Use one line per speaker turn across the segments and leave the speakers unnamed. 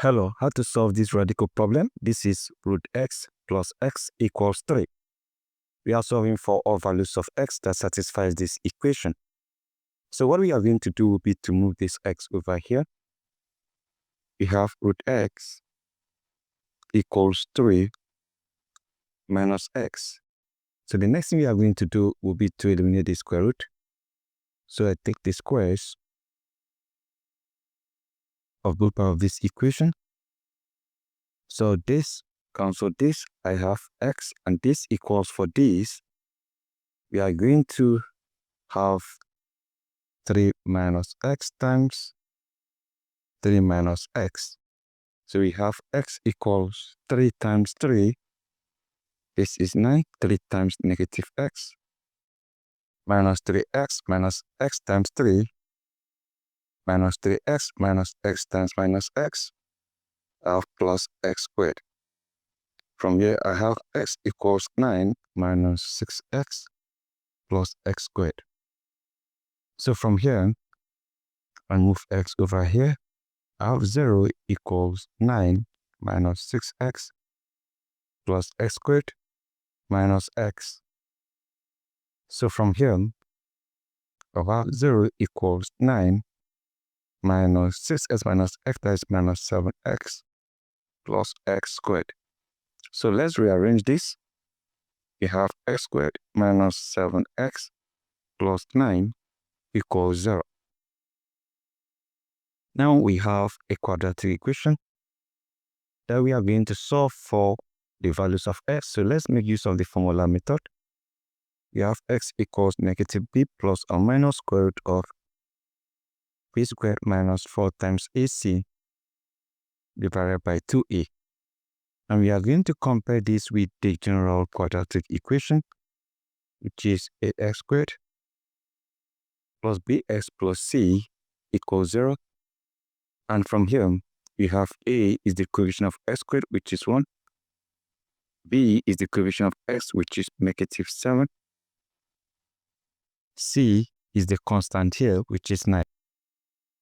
Hello, how to solve this radical problem? This is root x plus x equals 3. We are solving for all values of x that satisfies this equation. So what we are going to do will be to move this x over here. We have root x equals 3 minus x. So the next thing we are going to do will be to eliminate the square root. So I take the squares of both parts of this equation. So this cancel this, I have x, and this equals for this. We are going to have 3 minus x times 3 minus x. So we have x equals 3 times 3. This is 9. 3 times negative x minus 3x minus x times 3 minus 3x minus x times minus x. I have plus x squared. From here, I have x equals 9 minus 6x plus x squared. So from here, I move x over here. I have 0 equals 9 minus 6x plus x squared minus x. So from here, I have 0 equals 9 minus 6x minus x, that is minus 7x plus x squared. So let's rearrange this. We have x squared minus 7x plus 9 equals 0. Now we have a quadratic equation that we are going to solve for the values of x. So let's make use of the formula method. We have x equals negative b plus or minus square root of b squared minus 4 times ac divided by 2a. And we are going to compare this with the general quadratic equation, which is 8x squared plus bx plus c equals 0. And from here, we have a is the coefficient of x squared, which is 1. B is the coefficient of x, which is negative 7. C is the constant here, which is 9.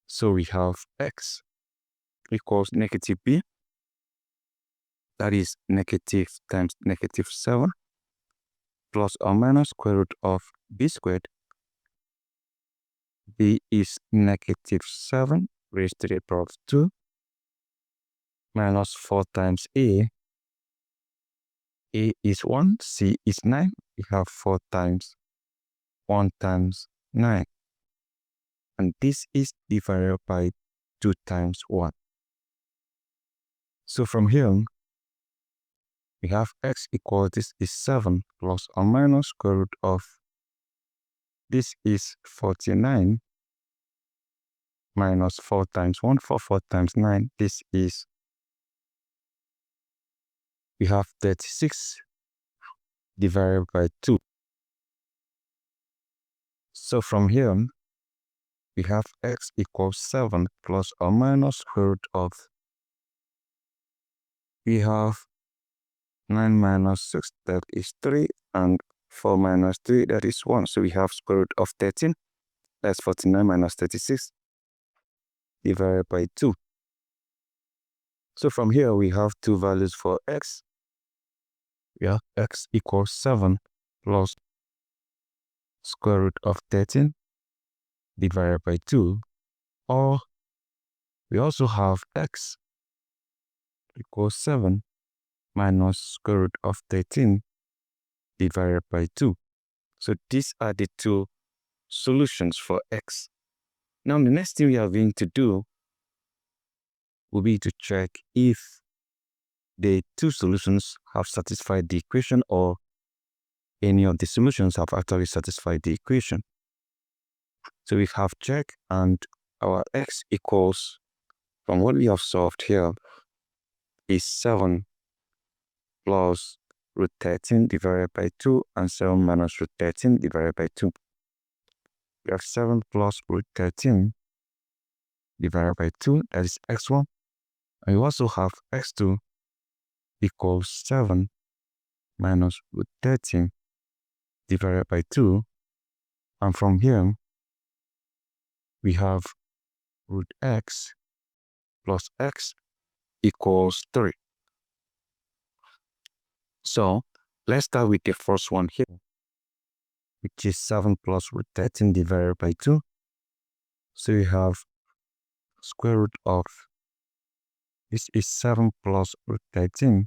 So we have x equals negative b, that is negative times negative 7, plus or minus square root of b squared. B is negative 7 raised to the power of 2 minus 4 times a. A is 1, c is 9. We have 4 times 1 times 9. And this is divided by 2 times 1. So from here, we have x equals, this is 7 plus or minus square root of, this is 49 minus 4 times 1, 4 times 9, this is, we have 36 divided by 2. So from here, we have x equals 7 plus or minus square root of, we have 9 minus 6, that is 3, and 4 minus 3, that is 1. So we have square root of 13, that's 49 minus 36, divided by 2. So from here, we have two values for x. We have x equals 7 plus square root of 13 divided by 2, or we also have x equals 7 minus square root of 13 divided by 2. So these are the two solutions for x. Now the next thing we are going to do will be to check if the two solutions have satisfied the equation or any of the solutions have actually satisfied the equation. So we have check, and our x equals, from what we have solved here, is 7 plus root 13 divided by 2 and 7 minus root 13 divided by 2. We have 7 plus root 13 divided by 2, that is x1. And we also have x2 equals 7 minus root 13 divided by 2. And from here, we have root x plus x equals 3. So let's start with the first one here, which is 7 plus root 13 divided by 2. So you have square root of, this is 7 plus root 13.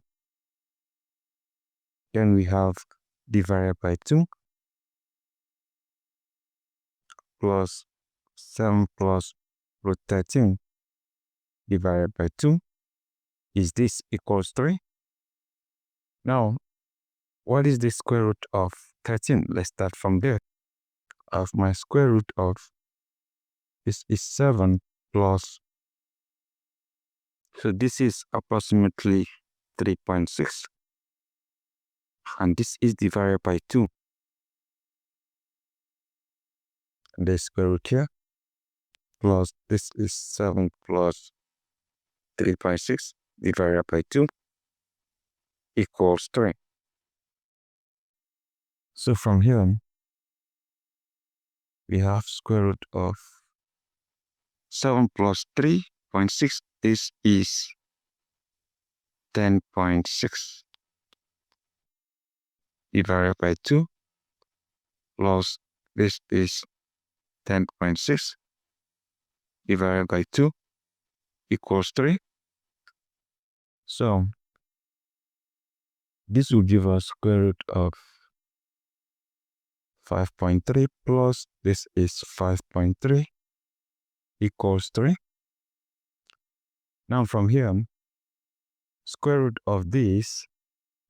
Then we have divided by 2 plus 7 plus root 13 divided by 2. Is this equals 3? Now, what is the square root of 13? Let's start from there. I have my square root of, this is 7 plus, so this is approximately 3.6. And this is divided by 2. The square root here, plus this is 7 plus 3.6 divided by 2 equals 3. So from here, we have square root of 7 plus 3.6. This is 10.6 divided by 2 plus this is 10.6 divided by 2 equals 3. So this will give us square root of 5.3 plus this is 5.3 equals 3. Now from here, square root of this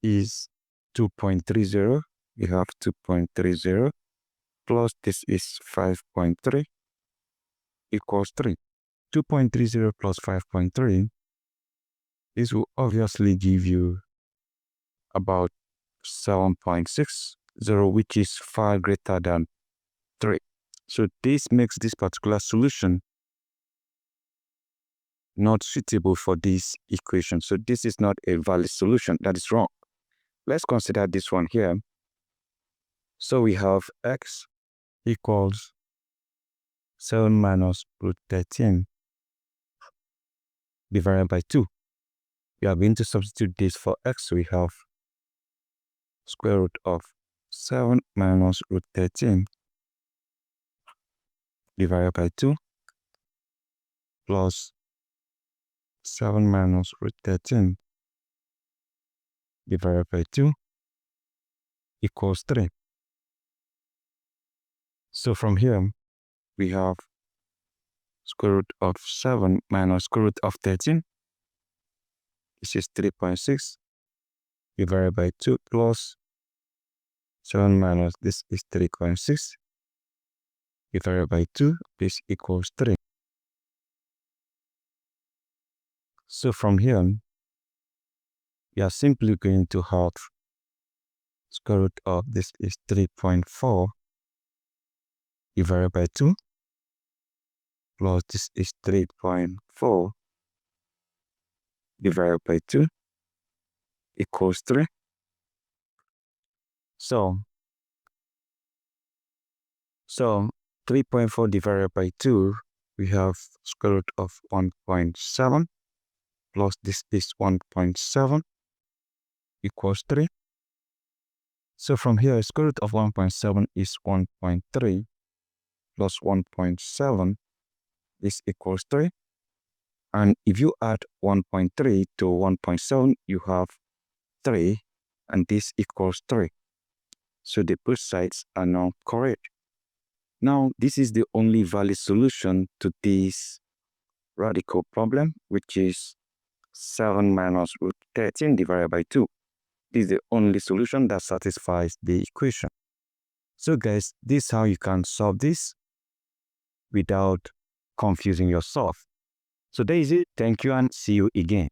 is 2.30. We have 2.30 plus this is 5.3 equals 3. 2.30 plus 5.3, this will obviously give you about 7.60, which is far greater than 3. So this makes this particular solution not suitable for this equation. So this is not a valid solution. That is wrong. Let's consider this one here. So we have x equals 7 minus root 13 divided by 2. We are going to substitute this for x. So we have square root of 7 minus root 13 divided by 2 plus 7 minus root 13 divided by 2 equals 3. So from here, we have square root of 7 minus square root of 13. This is 3.6 divided by 2 plus 7 minus this is 3.6 divided by 2. This equals 3. So from here, we are simply going to have square root of this is 3.4 divided by 2 plus this is 3.4 divided by 2 equals 3. So 3.4 divided by 2, we have square root of 1.7 plus this is 1.7 equals 3. So from here, square root of 1.7 is 1.3 plus 1.7, this equals 3. And if you add 1.3 to 1.7, you have 3, and this equals 3. So the both sides are now correct. Now, this is the only valid solution to this radical problem, which is 7 minus root 13 divided by 2. This is the only solution that satisfies the equation. So guys, this is how you can solve this without confusing yourself. So that is it. Thank you and see you again.